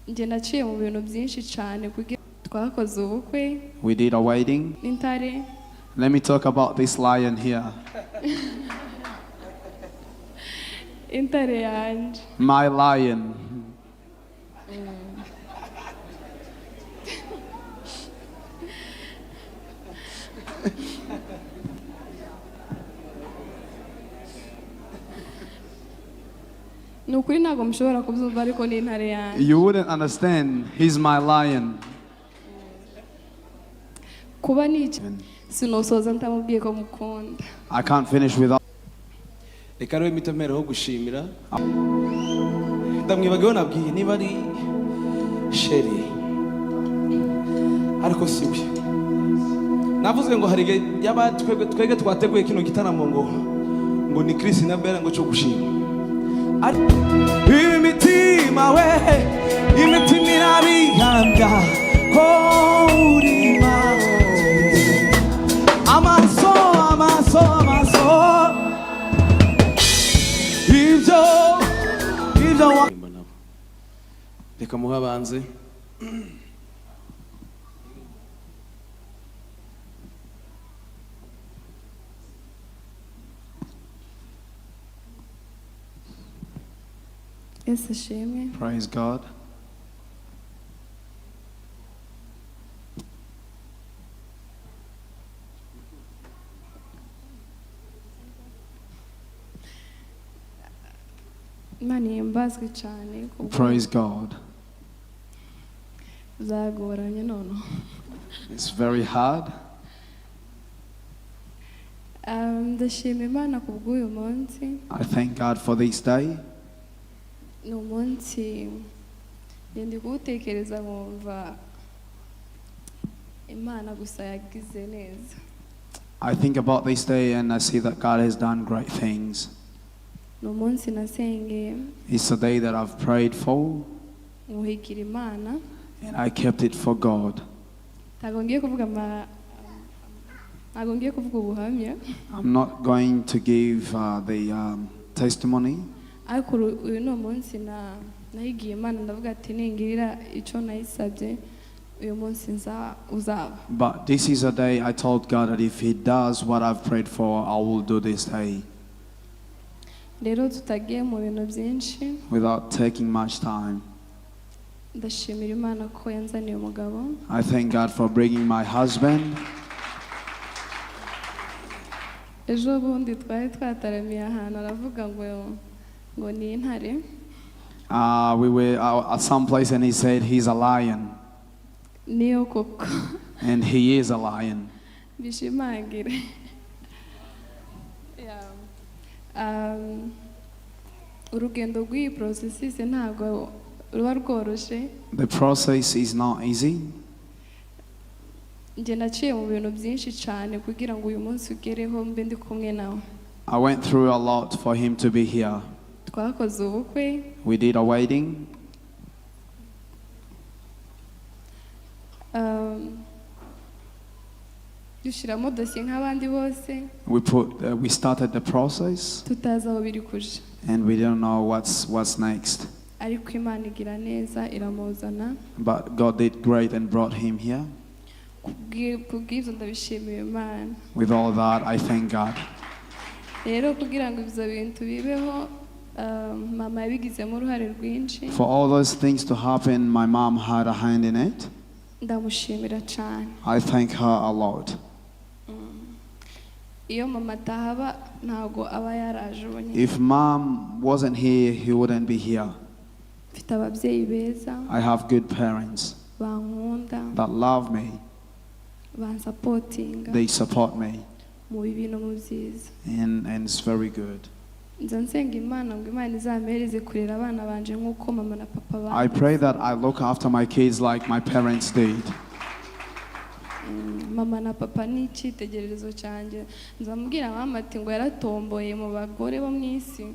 njye naciye mu bintu byinshi cyane kugira twakoze ubukwe. We did a wedding. N'intare. Let me talk about this lion here. Intare yanje. My lion. Nukuri ntago mushobora kubyumva ariko ni intare yanjye. You wouldn't understand. He's my lion. Kuba niki sinosoza ntamubwiye ko mukunda. I can't finish without. Reka rero imitomero ho gushimira. Ndamwibagiwe nabwiye niba ari sheri. Ariko siwe. Navuze ngo hari yaba twege twateguye kino gitaramo ngo ni Chris&Bella ngo cyo gushima. Imitima we imitima irabihanga ko uri amaso ibyo reka muha banze. It's a shame. Praise God. Praise God. It's very hard. I thank God for this day. I think about this day and I see that God has done great things. It's a day that I've prayed for and I kept it for God. I'm not going to give the testimony. But this is a day I told God that if He does what I've prayed for, I will do this day. Without taking much time, I thank God for bringing my husband. We were at some place and he said he's a lion. And he is a lion. The process is not easy. I went through a lot for him to be here. We did a wedding. We started the process and we don't know what's next. But God did great and brought him here. With all that, I thank God. For all those things to happen, my mom had a hand in it. I thank her a lot. If mom wasn't here, he wouldn't be here. I have good parents that love me. They support me. And it's very good. I pray that I look after my kids like my parents did. Mama na papa ni icyitegererezo cyanjye. Nzamubwira mama ati ngo yaratomboye mu bagore bo mwisi.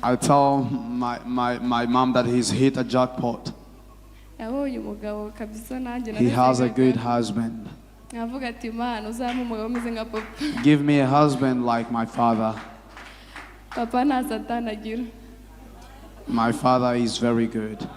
I tell my mom that he's hit a jackpot. Yabonye umugabo kabisa nanjye. He has a good husband. Navuga ati Mana uzampa umugabo umeze nka papa. Give me a husband like my father. Papa nta satani agira. My father is very good.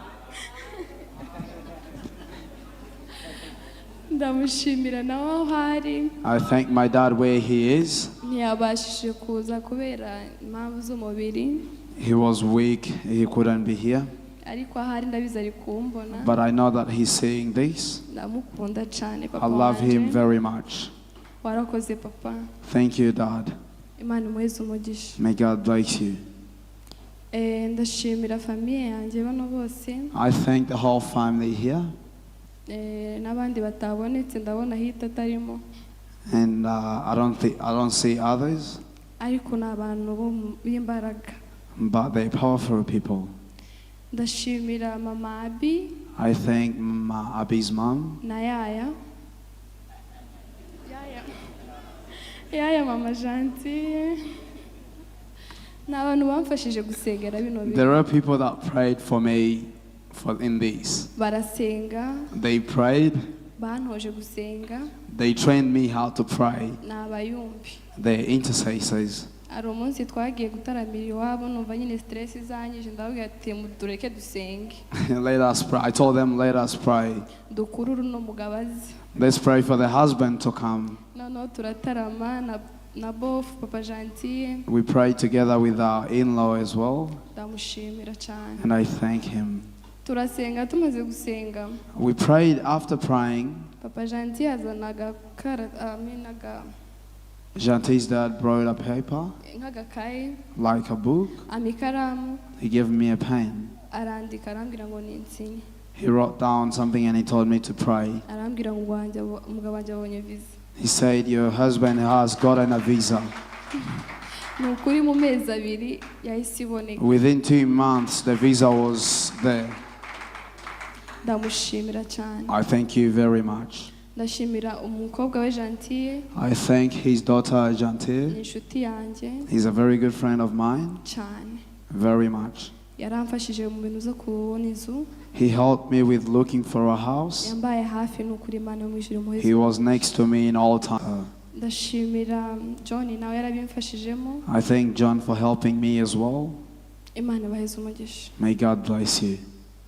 ndamushimira nawe aho hari. I thank my dad where he is. Ntiyabashije kuza kubera impamvu z'umubiri. He was weak, he couldn't be here. Ariko ahari ndabizi ari kumbona. But I know that he's saying this. Ndamukunda cyane papa I love wanje. him very much. Warakoze papa. Thank you, Dad. Imana imuheze umugisha. May God bless you. Ndashimira famiye yanjye bano bose. I thank the whole family here. N'abandi batabonetse ndabona hita atarimo. And I don't see others. Ariko n'abantu b'imbaraga. But they're powerful people. Ndashimira mama Abi. I thank Abi's mom. Na Yaya. Yaya mama Gentille. N'abantu bamfashije gusengera bino bintu. There are people that prayed for me in this. Barasenga. They prayed. Bantoje gusenga. They trained me how to pray. N'abayumbi. They're intercessors. Ari umunsi twagiye gutaramira iwabo numva nyine stress zanyije ndavuga ati mudureke dusenge. Let us pray. I told them, let us pray. Dukururu no mugabazi. Let's pray for the husband to come. No turatarama na bof papa Gentille. We prayed together with our in-law as well. Ndamushimira cyane. And I thank him. Turasenga tumaze gusenga. We prayed. After praying, Papa Gentille azanaga aminaga Gentille's dad brought a paper, nk'agakaye, like a book. amikaramu, He gave me a pen. arandika arambwira ngo ninsinye. He wrote down something and he told me to pray. Arambwira ngo umugabo wanjye abonye visa. He said, your husband has gotten a visa. Nukuri mu mezi abiri yahise iboneka. Within 2 months, the visa was there. Ndamushimira cyane. I thank you very much. Ndashimira umukobwa we Gentille. I thank his daughter Gentille. Ni inshuti yanjye He's a very good friend of mine. cyane. Very much. Yaramfashije mu bintu zo kubona inzu. He helped me with looking for a house. Yambaye hafi nukuri Imana yo mu ijuru imuhe. He was next to me in all time. Ndashimira John nawe yarabimfashijemo. I thank John for helping me as well. Imana ibaheze umugisha. May God bless you.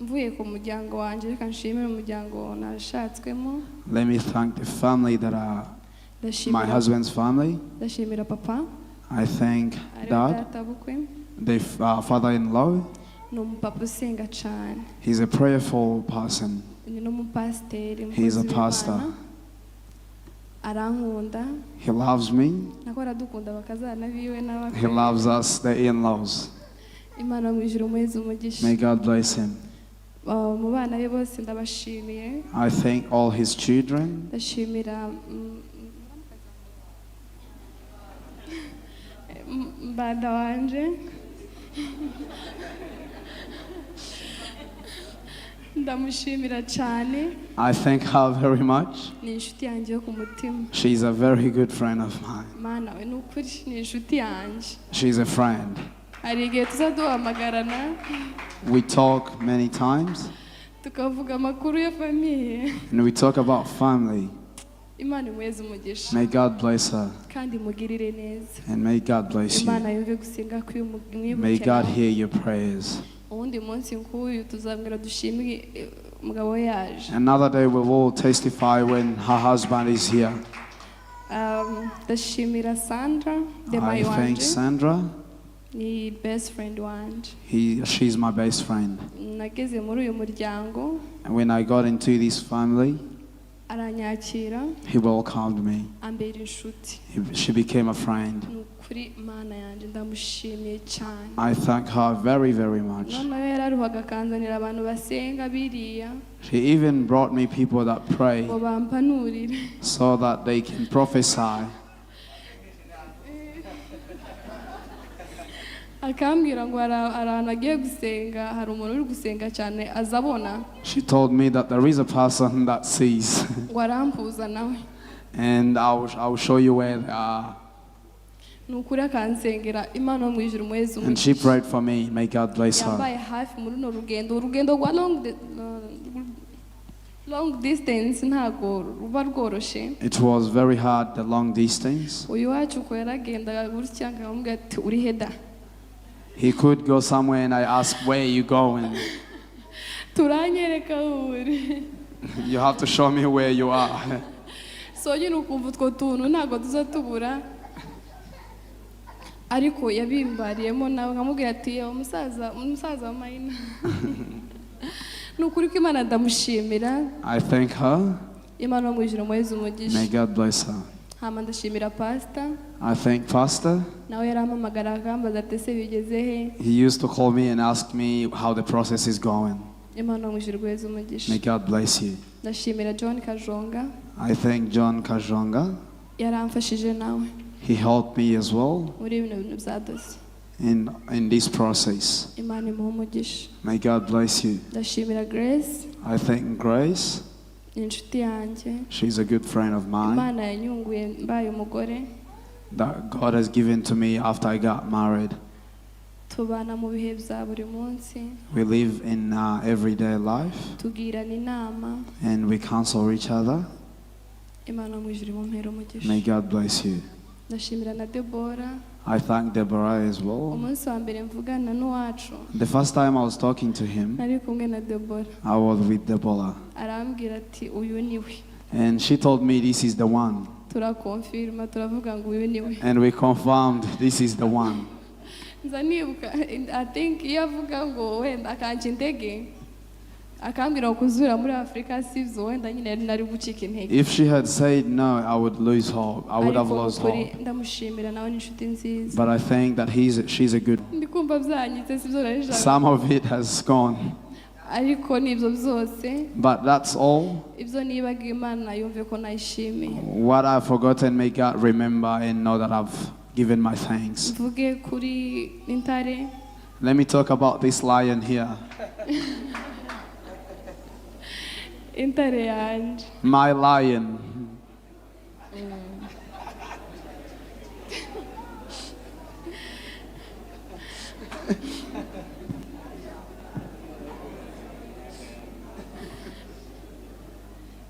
Mvuye ku muryango wanjye reka nshimire umuryango nashatswemo. Let me thank the family that are my husband's family. Ndashimira papa. I thank Dad, the father-in-law. Ni umupapa usenga cyane. He's a prayerful person. Ni n'umupasiteri. He's a pastor. Arankunda. He loves me. Nako aradukunda bakazana biwe n'abakwe. He loves us, the in-laws. Imana mu ijuru muheze umugisha. May God bless him. Mu bana be bose ndabashimiye. I thank all his children. Ndashimira mbanda wanje. Ndamushimira cyane. I thank her very much. Ni inshuti yanjye yo ku mutima. She's a very good friend of mine. Mana we nukuri ni inshuti yanjye. She's a friend. Hari igihe tuzaduhamagarana. We talk many times. Tukavuga amakuru ya famiye. And we talk about family. Imana imuheze umugisha. May God bless her. Kandi mugirire neza. And may God bless you. Imana yumve gusenga kw'umwibukira. May God hear your prayers. Uwundi munsi nk'uyu tuzabwira dushimire umugabo yaje. Another day we will testify when her husband is here. Ndashimira Sandra, I thank Sandra. Ni best friend wanje. She's my best friend. Nageze muri uyu muryango. And when I got into this family, aranyakira. he welcomed me. Ambera inshuti. She became a friend. Nukuri Mana yanje ndamushimiye cyane. I thank her very, very much. Noneho yararuhaga akanzanira abantu basenga biriya. She even brought me people that pray ngo bampanurire. so that they can prophesy. Akambwira ngo ahantu agiye gusenga hari umuntu uri gusenga cyane azabona. She told me that there is a person that sees. Ngo arampuza nawe. And I'll show you where they are. Nukuri akansengera Imana yo mu ijuru muheze umugisha. And she prayed for me. May God bless her. Yambaye hafi muri no urugendo rwa long distance ntago ruba rworoshe. It was very hard, the long distance. Uyu wacu ko yaragendaga gutya ngamubwira ati uri heda. He could go somewhere and I asked, where are you going? Turanyereka uri. You have to show me where you are. So nyine ukumva utwo tuntu ntabwo tuzatubura ariko yabimbariyemo nawe nkamubwira ati umusaza wa Mayina nukuri ko Imana ndamushimira. I thank her. Imana mwijuru mwezi umugisha. May God bless her. Hama ndashimira pastor. I thank Pastor. Nawe yarampamagara akambaza ati se bigeze he. He used to call me and ask me how the process is going. Imana mwijuru mwezi umugisha. May God bless you. Ndashimira John Kajonga. I thank John Kajonga. Yaramfashije nawe. He helped me as well Muri ibintu bya dosiye. in this process. Imana imuhe umugisha. May God bless you. Ndashimira Grace. I thank Grace. Inshuti yanjye. She's a good friend of mine Imana yanyunguye mbaye umugore. that God has given to me after I got married. Tubana mu bihe bya buri munsi. We live in everyday life Tugirana inama. and we counsel each other. Imana mwijuru imumpere umugisha. May God bless you. Ndashimira na Deborah. I thank Deborah as well. Umunsi wa mbere mvugana n'uwacu. The first time I was talking to him, Nari kumwe na Deborah. I was with Deborah. Arambwira ati uyu niwe. And she told me this is the one. Turakonfirma turavuga ngo uyu niwe. And we confirmed this is the one. Nza nibuka I think iyo avuga ngo wenda akanca intege akambwira ngo kuzura muri Afrika sivyo wenda nyine nari gucika intege. If she had said no, I would lose hope. I would have lost hope. Ndamushimira nawe n'inshuti nziza. But I think that she's a good. Ndikumva byanyitse sivyo narishaka. Some of it has gone. Ariko nibyo byose. But that's all. Ibyo nibaga Imana yumve ko nayishimiye. What I've forgotten, may God remember and know that I've given my thanks. Mvuge kuri Intare. Let me talk about this lion here. Intare yanjye. My lion.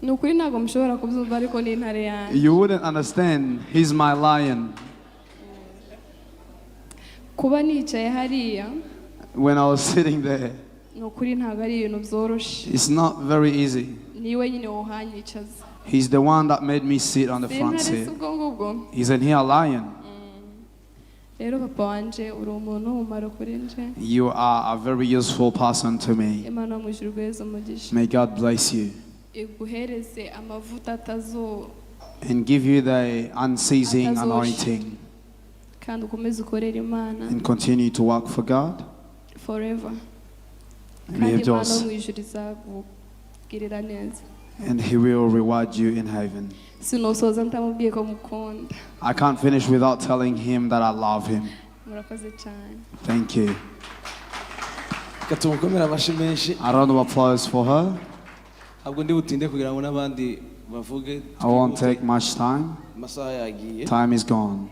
Nukuri ntabwo mushobora kubyumva ariko ni intare yanjye. You wouldn't understand. He's my lion. Kuba nicaye hariya. When I was sitting there, Nukuri ntabwo ari ibintu byoroshye. it's not very easy. Niwe nyine wohanyicaza. He's the one that made me sit on the front seat. Isn't he a lion? Rero papa wanje uri umuntu w'umumaro kuri nje. You are a very useful person to me. Imana mwijuru gweza umugisha. May God bless you Iguhereze amavuta atazo and give you the unceasing anointing kandi ukomeze ukorera Imana and continue to work for God. forever. May Kandi Imana mwijuru izakugirira neza. And he will reward you in heaven. Sinosoza ntamubwiye ko mukunda. I can't finish without telling him that I love him. Murakoze cyane. Thank you. Katumukomera amashi menshi. A round of applause for her. Ntabwo ndi butinde kugira ngo n'abandi bavuge. I won't take much time. Amasaha yagiye. Time is gone.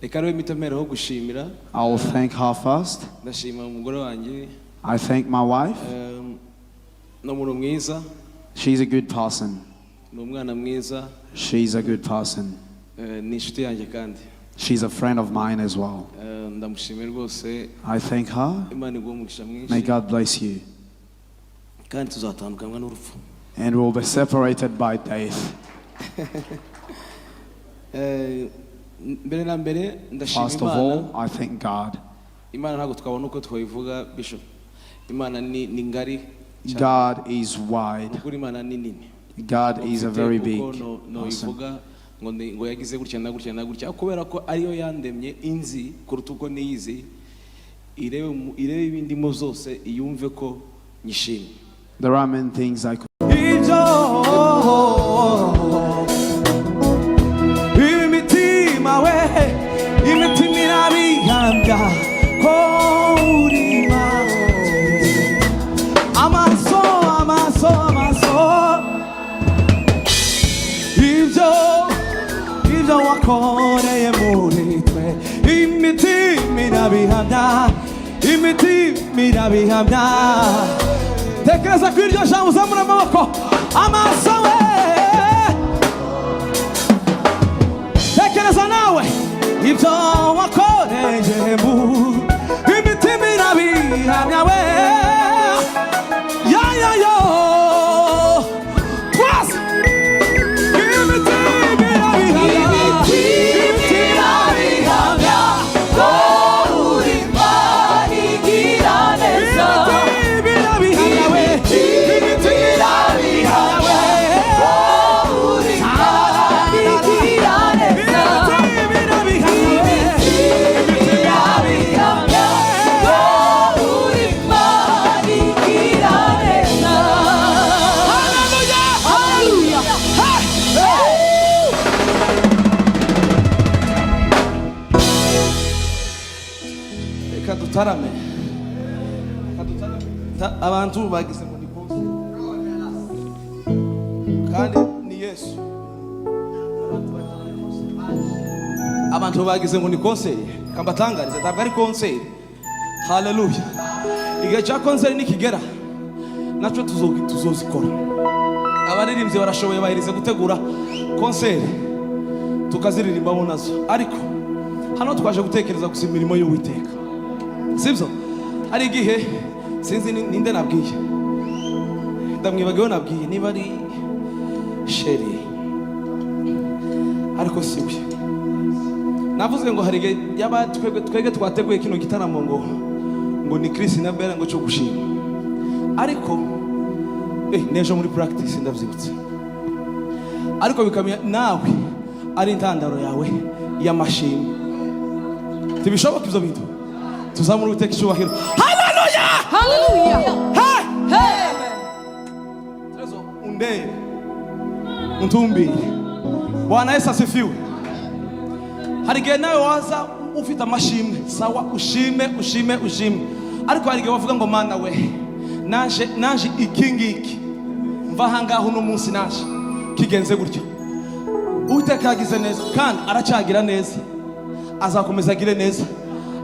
Reka rero imitomero gushimira. I will thank her first. Ndashima umugore wanjye. I thank my wife. No muntu mwiza. She's a good person. Ni umwana mwiza. She's a good person. Ni inshuti yanjye kandi. She's a friend of mine as well. Ndamushimira rwose. I thank her. Imana iguhe umugisha mwinshi. May God bless you. Kandi tuzatandukanywa n'urupfu. And we'll be separated by death. Mbere na mbere ndashima First of all, I thank God. Imana ntabwo twabona uko twayivuga Bishop. Imana ni ngari. God is wide. Ukuri Imana ni nini. God is a very big no ivuga ngo yagize gutya na gutya na gutya kubera ko ariyo yandemye inzi kuruta uko niyizi irebe ibindimo zose iyumve ko nyishimye. There are many things I could. Imitima we imitima irabihambya korima amaso ibyo wakoreye muri twe imitima irabihamya tekereza ko iryo jambo uzamura amaboko amaso we tekereza nawe ibyo wakoreye muri imitima irabihamya we yo. Twakoze. Tarame. Abantu bagize ngo ni kose. Kandi ni Yesu. Abantu bagize ngo ni konseri. Kambatangariza ntabwo ari konseri. Hallelujah. Igihe cya konseri nikigera naco tuzozikora. Abaririmbyi barashoboye bahirize gutegura konseri tukaziririmbaho nazo. Ariko hano twaje gutekereza gusa imirimo y'Uwiteka. Sibyo? Hari igihe sinzi ninde nabwiye. Ndamwibagiwe nabwiye niba ari Sheri. Ariko siwe. Navuze ngo hari igihe yaba twege twateguye kino gitaramo ngo ni Chris&Bella ngo cyo gushima. Ariko nejo muri practice ndavyibutse. Ariko bikamya nawe ari intandaro yawe y'amashimwe. Tibishoboka ivyo bintu. Tuzamura Uwiteka icyubahiro. Hallelujah! Hallelujah! Hey! Hey! Trezo undere. Untumbire. Bwana Yesu asifiwe. Hari igihe nawe waza ufite amashimwe. Sawa ushime. Ariko hari igihe wavuga ngo mana we. Naje ikingiki. Mva hangaho uno munsi naje. Kigenze gutyo. Uwiteka yagize neza kandi aracyagira neza. Azakomeza agire neza.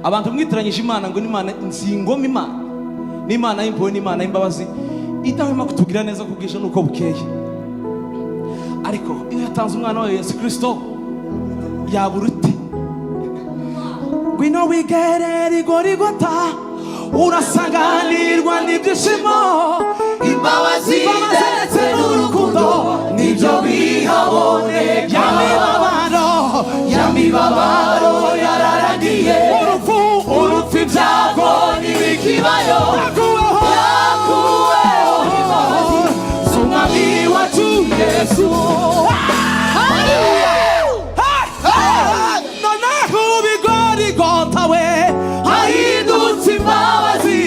Abantu mwitiranyije Imana ngo ni Imana insingoma Imana. Ni Imana y'impuhwe, ni Imana y'imbabazi. Idahwema kutugira neza kubwisha nuko bukeye. Ariko iyo yatanze umwana wa Yesu Kristo yaburute. Ngwino wigere Igorigota urasanganirwa n'ibyishimo. Imbabazi ndetse n'urukundo nibyo bihabone. Yamibabaro yararagiye. Urupfu ibyago n'ibikibayo. Yakuweho imbabazi z'umwami wacu Yesu. Noneho Igorigota we hahindutse imbabazi.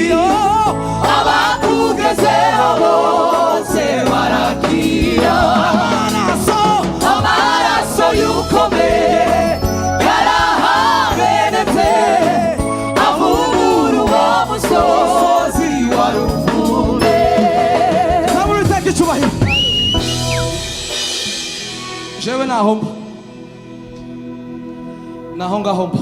Abakugezeho bose barakira. Amaraso y'ukomeye yarahamenetse. Avubura uwo musozi wa Ruvume. Zamura Uwiteka icyubahiro. Jewe naho ngaho mba.